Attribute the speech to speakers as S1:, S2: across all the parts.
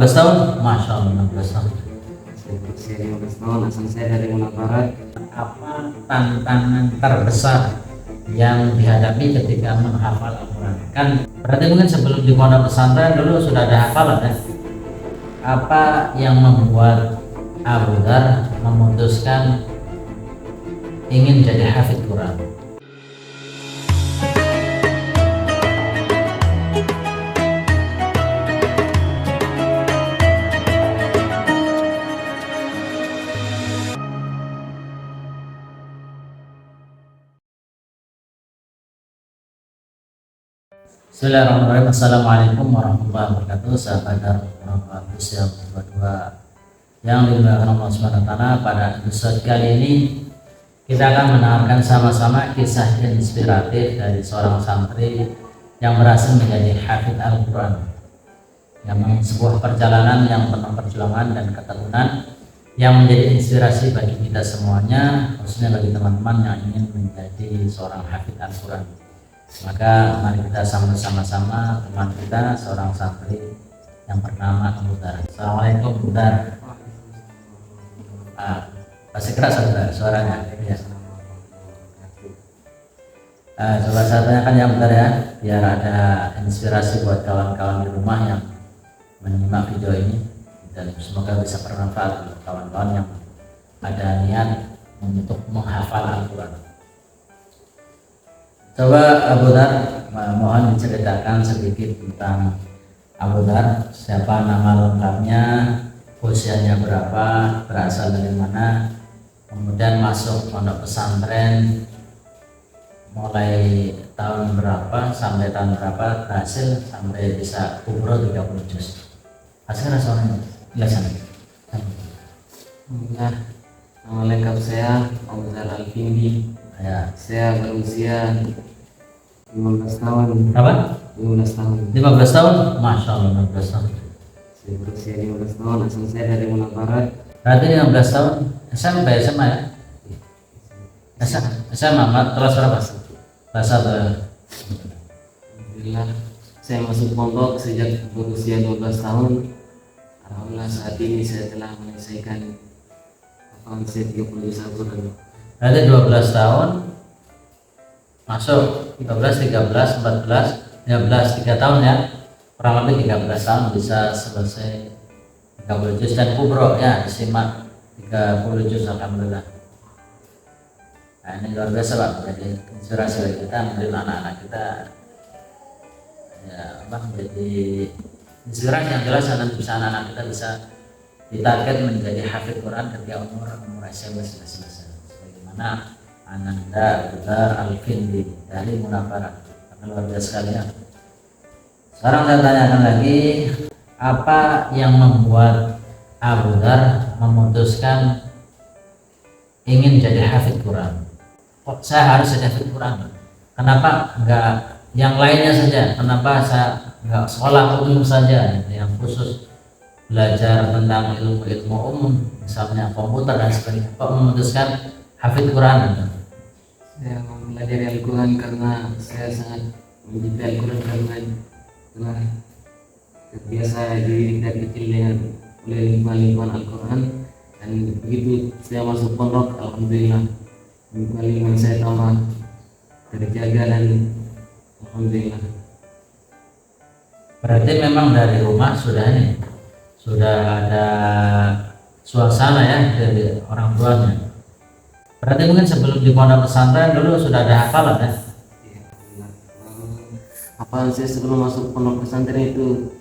S1: 15 tahun? Masya Allah, 15 tahun.
S2: Saya berusia 15 tahun, asal saya dari Muna Barat.
S1: Apa tantangan terbesar yang dihadapi ketika menghafal Al-Quran? Kan berarti mungkin sebelum di pondok pesantren dulu sudah ada hafalan ya? Apa yang membuat Abu Dzar memutuskan ingin jadi hafidz Quran? Bismillahirrahmanirrahim. Assalamualaikum warahmatullahi wabarakatuh. Sahabat Darul Qudus yang berdua yang dimuliakan Allah Subhanahu wa taala, pada episode kali ini kita akan mendengarkan sama-sama kisah inspiratif dari seorang santri yang berhasil menjadi hafidz Al-Quran. Yang sebuah perjalanan yang penuh perjuangan dan ketekunan yang menjadi inspirasi bagi kita semuanya, khususnya bagi teman-teman yang ingin menjadi seorang hafidz Al-Quran. Maka mari kita sambut sama-sama teman kita, seorang santri yang bernama Abu Dzar. Assalamualaikum Abu Dzar. Masih keras Abu Dzar suaranya ya. Coba saya tanyakan ya Abu Dzar ya, biar ada inspirasi buat kawan-kawan di rumah yang menyimak video ini, dan semoga bisa bermanfaat untuk kawan-kawan yang ada niat untuk menghafal Al-Quran. Coba Abu Dzar, mohon diceritakan sedikit tentang Abu Dzar, siapa nama lengkapnya, usianya berapa, berasal dari mana, kemudian masuk pondok pesantren mulai tahun berapa sampai tahun berapa, berhasil sampai bisa kubro 30 juz. Asal rasanya jelasan.
S2: Alhamdulillah, nama lengkap saya Abu Dzar Al-Findi.
S1: Ya.
S2: Saya berusia 15 tahun.
S1: Berapa?
S2: 15 tahun.
S1: 15 tahun? Masya Allah, 15 tahun.
S2: Saya berusia 15 tahun, asal saya dari Muna Barat.
S1: Berarti 15 tahun SMP, SMA ya? SMA, kelas berapa? Kelas 1 ya?
S2: Alhamdulillah, saya masuk pondok sejak berusia 12 tahun. Alhamdulillah saat ini saya telah menyelesaikan hafalan saya 30 juz Al-Quran.
S1: Berarti 12 tahun masuk 13, 13, 14, 15, 3 tahun ya, kurang lebih 13 tahun bisa selesai 30 juz dan kubro ya, disimak 30 juz. Alhamdulillah. Nah ini luar biasa Pak, jadi inspirasi bagi kita, menjadi anak-anak kita ya Bang, jadi inspirasi yang jelas, dan bisa anak-anak kita bisa ditarget menjadi hafidz Quran ketika umur SMP selesai. Sebagaimana Ananda Abu Dzar Al-Findi dari Muna Barat. Luar biasa sekali ya. Sekarang saya tanyakan lagi, apa yang membuat Abu Dzar memutuskan ingin jadi hafidz Quran? Kok saya harus jadi hafidz Quran? Kenapa enggak yang lainnya saja? Kenapa saya enggak sekolah umum saja yang khusus belajar tentang ilmu-ilmu umum, misalnya komputer dan sebagainya? Kok memutuskan hafidz Quran?
S2: Saya mempelajari Al-Quran karena saya sangat mencintai Al-Quran, karena telah terbiasa dididik dari kecil dengan oleh lingkungan Al-Quran, dan begitu saya masuk pondok, alhamdulillah lingkungan saya tambah terjaga dan alhamdulillah.
S1: Berarti memang dari rumah sudah ada suasana ya dari orang tuanya. Berarti mungkin sebelum di pondok pesantren dulu sudah ada hafalan ya?
S2: Hafalan saya sebelum masuk pondok pesantren itu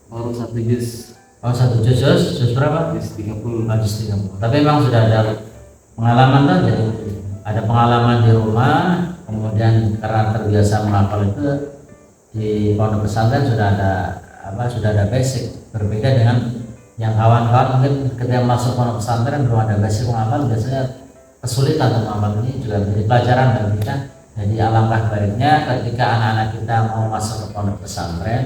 S2: baru 1 juz.
S1: Oh, 1 juz berapa?
S2: Juz 30.
S1: Juz 30. Tapi memang sudah ada pengalaman kan? Jadi ada pengalaman di rumah, kemudian karena terbiasa menghafal itu di pondok pesantren sudah ada basic. Berbeda dengan yang kawan-kawan mungkin ketika masuk pondok pesantren belum ada basic menghafal, biasanya kesulitan untuk menghafal. Ini juga menjadi pelajaran bagi kita. Jadi alangkah baiknya ketika anak-anak kita mau masuk ke pondok pesantren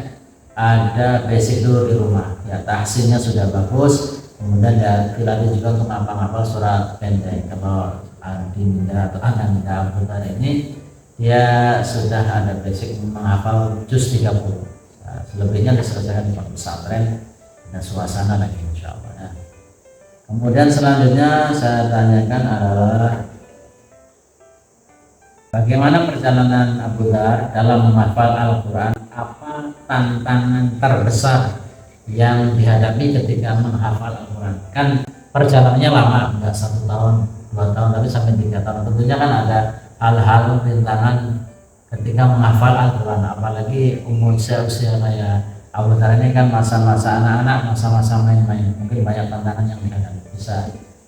S1: ada basic dulu di rumah ya, tahsinnya sudah bagus, kemudian dilatih juga untuk menghafal surat pendek. Kalau Adinda atau Ananda Abu Dzar ini dia sudah ada basic menghafal juz 30. Nah, selebihnya diselesaikan di pondok pesantren ada suasana lagi insya Allah ya. Kemudian selanjutnya saya tanyakan adalah bagaimana perjalanan Abu Dhar dalam menghafal Al-Quran? Apa tantangan terbesar yang dihadapi ketika menghafal Al-Quran? Kan perjalanannya lama, enggak 1 tahun 2 tahun tapi sampai 3 tahun. Tentunya kan ada hal-hal rintangan ketika menghafal Al-Quran, apalagi umur usia kayak Abu Dhar ini kan masa-masa anak-anak, masa-masa main-main, mungkin banyak tantangan yang dihadapi. Bisa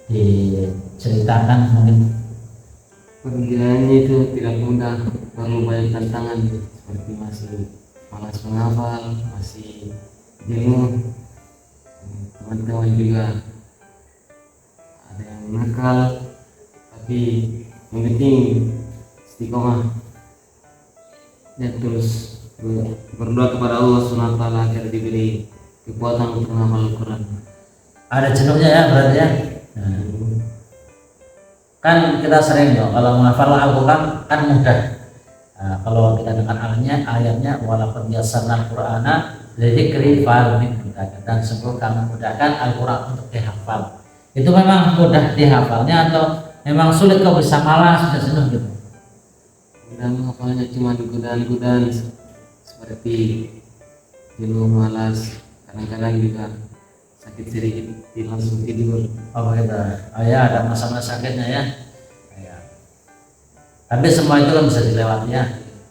S1: diceritakan mungkin?
S2: Perjalanannya itu tidak mudah, perlu banyak tantangan seperti masih malas menghafal, masih jenuh. Teman-teman juga ada yang nakal, tapi yang penting istiqomah dan terus berdoa kepada Allah SWT agar diberi kekuatan untuk menghafal Al-Quran.
S1: Ada jenuhnya ya berarti ya. Nah, kan kita sering ya kalau menghafal Al-Quran kan mudah. Nah, kalau kita dengar ayatnya walaupun yassarnal Qur'ana lidzikri fahal min muddakir, dan sungguh kami mudahkan Al-Quran untuk dihafal. Itu memang mudah dihafalnya atau memang sulit, kau bisa malas, sudah jenuh gitu?
S2: Dan menghafalnya cuma godaan-godaan seperti jenuh, malas, kadang-kadang juga sakit sedikit langsung tidur.
S1: Oh begitu. Oh ya, ada masa-masa sakitnya ya. Ya. Tapi semua itu kan bisa dilewati ya.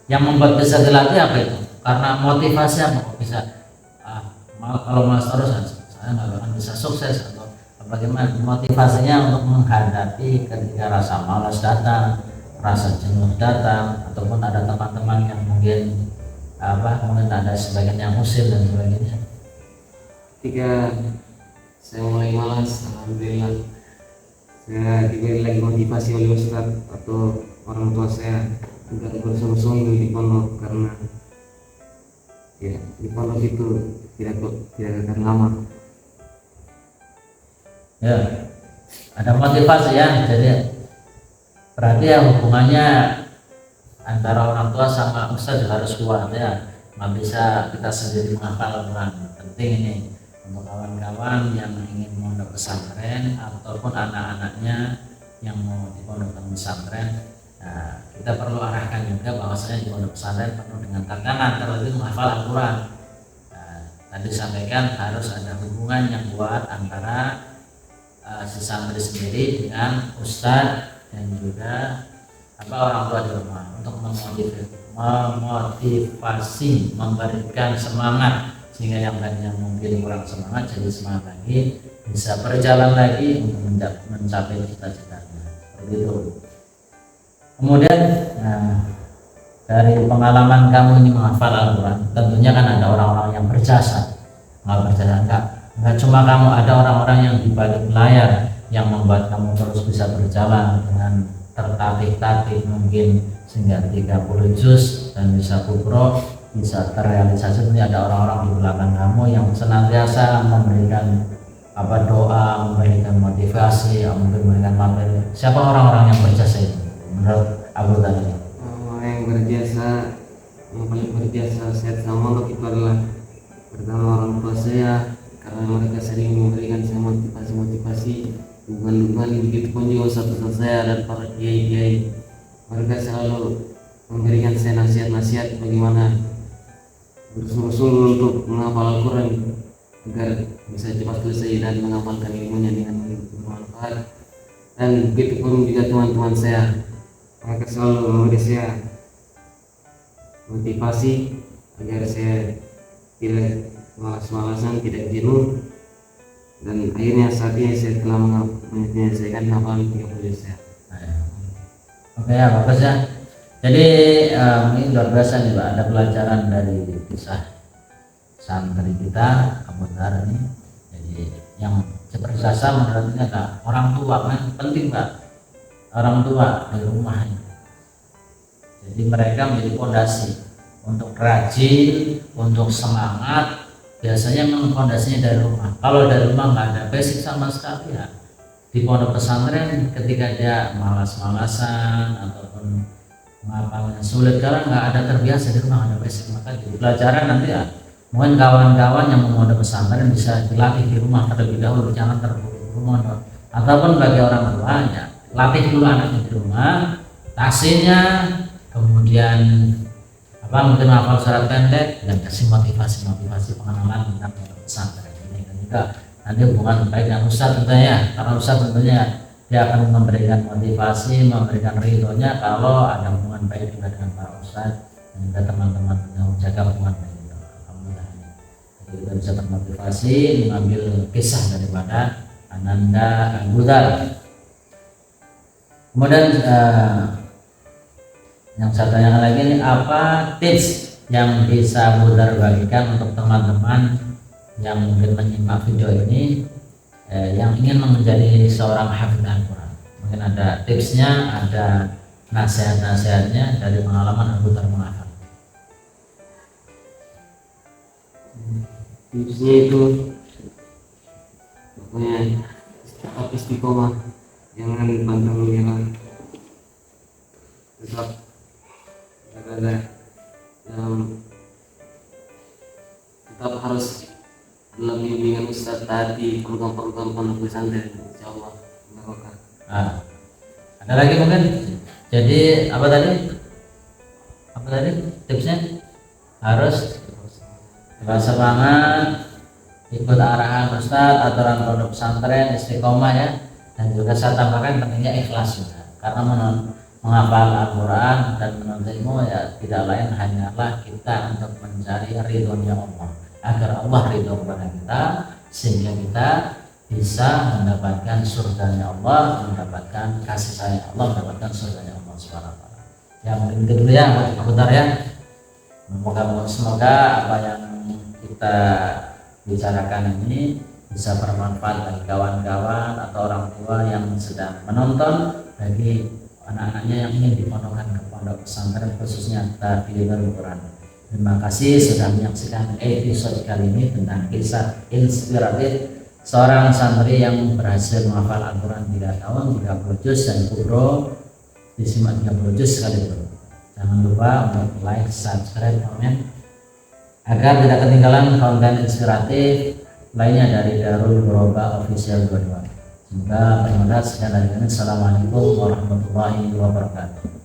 S1: Yang membuat bisa dilatih apa itu? Karena motivasi apa kok bisa? Kalau malas terus saya nggak akan bisa sukses, atau bagaimana motivasinya untuk menghadapi ketika rasa malas datang, rasa jenuh datang, ataupun ada teman-teman yang mungkin mungkin ada sebagian yang usil dan sebagainya.
S2: Ketika saya mulai malas, alhamdulillah saya diberi lagi motivasi oleh Ustadz atau orang tua saya agar bersungguh-sungguh di pondok, karena ya di pondok itu tidak akan lama.
S1: Ya, ada motivasi ya. Jadi berarti ya hubungannya antara orang tua sama ustadz harus kuat ya. Nggak bisa kita sendiri menghafal Al-Quran. Penting ini untuk kawan-kawan yang ingin mondok pesantren ataupun anak-anaknya yang mau di pondok pesantren. Nah, kita perlu arahkan juga bahwasanya di pondok pesantren penuh dengan tantangan, terlebih menghafal Al-Quran. Nah, tadi sampaikan harus ada hubungan yang kuat antara si santri sendiri dengan ustadz dan juga orang tua di rumah untuk memotivasi, memberikan semangat, sehingga yang tadinya mungkin kurang semangat jadi semangat lagi, bisa berjalan lagi untuk mencapai cita-citanya. Seperti itu. Kemudian dari pengalaman kamu ini menghafal Al-Quran, tentunya kan ada orang-orang yang berjasa. Enggak cuma kamu, ada orang-orang yang di balik layar yang membuat kamu terus bisa berjalan dengan tertatih-tatih mungkin sehingga 30 juz dan bisa kubro, bisa terrealisasi. Ini ada orang-orang di belakang kamu yang senantiasa memberikan doa, memberikan motivasi, memberikan materi. Siapa orang-orang yang berjasa itu menurut Abu Dhar?
S2: Orang yang berjasa, yang paling berjasa saya sama itu adalah pertama orang tua saya, karena mereka sering memberikan saya motivasi, dukungan, begitu pun juga ustaz saya dan para kiai-kiai. Mereka selalu memberikan saya nasihat-nasihat bagaimana bersungguh-sungguh untuk menghafal Al-Quran agar bisa cepat selesai dan mengamalkan ilmunya dengan bermanfaat. Dan begitu pun juga teman-teman saya, mereka selalu memberi saya motivasi agar saya tidak malas-malasan, tidak jenuh, dan akhirnya saat ini saya telah menyelesaikan hafalan 30 juz saya.
S1: Oke ya, bagus ya. Jadi ini luar biasa nih Pak, ada pelajaran dari kisah santri kita Abu Dhar ini. Jadi yang berjasa menurut ini ada orang tua, kan penting Pak, orang tua di rumah ini. Jadi mereka menjadi fondasi untuk rajin, untuk semangat. Biasanya memang fondasinya dari rumah. Kalau dari rumah nggak ada basic sama sekali ya, di pondok pesantren ketika dia malas-malasan ataupun menghafalnya sulit karena nggak ada terbiasa di rumah, ada basic, maka di pelajaran nanti ya Mungkin kawan-kawan yang mau mondok pesantren bisa dilatih di rumah terlebih dahulu, jangan terburu-buru mondok. Ataupun bagi orang tuanya, latih dulu anaknya di rumah, tasnya, kemudian mungkin hafal surat pendek dan kasih motivasi pengenalan tentang pondok pesantren ini, dan juga nanti hubungan baik dengan ustadz tentunya, karena ustadz tentunya dia akan memberikan motivasi, memberikan ridhonya kalau ada hubungan baik juga dengan para ustadz dan juga teman-teman yang menjaga hubungan baik itu. Alhamdulillah, jadi kita bisa termotivasi mengambil kisah daripada Ananda Abu Dzar. Kemudian yang saya tanyakan lagi ini, apa tips yang bisa Abu Dzar bagikan untuk teman-teman yang mungkin menyimak video ini yang ingin menjadi seorang hafiz Al-Quran? Mungkin ada tipsnya, ada nasihat-nasihatnya dari pengalaman Abu Dzar menghafal.
S2: Tipsnya itu pokoknya tetap istiqomah, jangan pantang menyerah, tetap berada tetap harus dalam bimbingan Ustadz tadi, program-program pondok pesantren, insyaallah barokah.
S1: Ada lagi mungkin, jadi apa tadi tipsnya? Harus semangat, ikut arahan Ustadz, aturan pondok pesantren, istiqomah ya, dan juga saya tambahkan pentingnya ikhlas juga, karena menghafal Al-Quran dan menuntut ilmu ya tidak lain hanyalah kita untuk mencari ridhonya Allah, agar Allah ridho kepada kita sehingga kita bisa mendapatkan surganya Allah, mendapatkan kasih sayang Allah, mendapatkan surganya Allah Subhanahu wa taala. Ya mungkin itu dulu ya sebentar ya. Semoga apa yang kita bicarakan ini bisa bermanfaat bagi kawan-kawan atau orang tua yang sedang menonton, bagi anak-anaknya yang ingin dipondokkan ke pondok pesantren khususnya Tahfidzul Quran. Terima kasih sudah menyaksikan episode kali ini tentang kisah inspiratif seorang santri yang berhasil menghafal Al-Quran 3 tahun, 30 juz dan kubro disimak 30 juz sekali bro. Jangan lupa untuk like, subscribe, komen agar tidak ketinggalan konten inspiratif lainnya dari Darul Ghuraba Official 22. Semoga bermanfaat. Sekian dari kami. Assalamualaikum warahmatullahi wabarakatuh.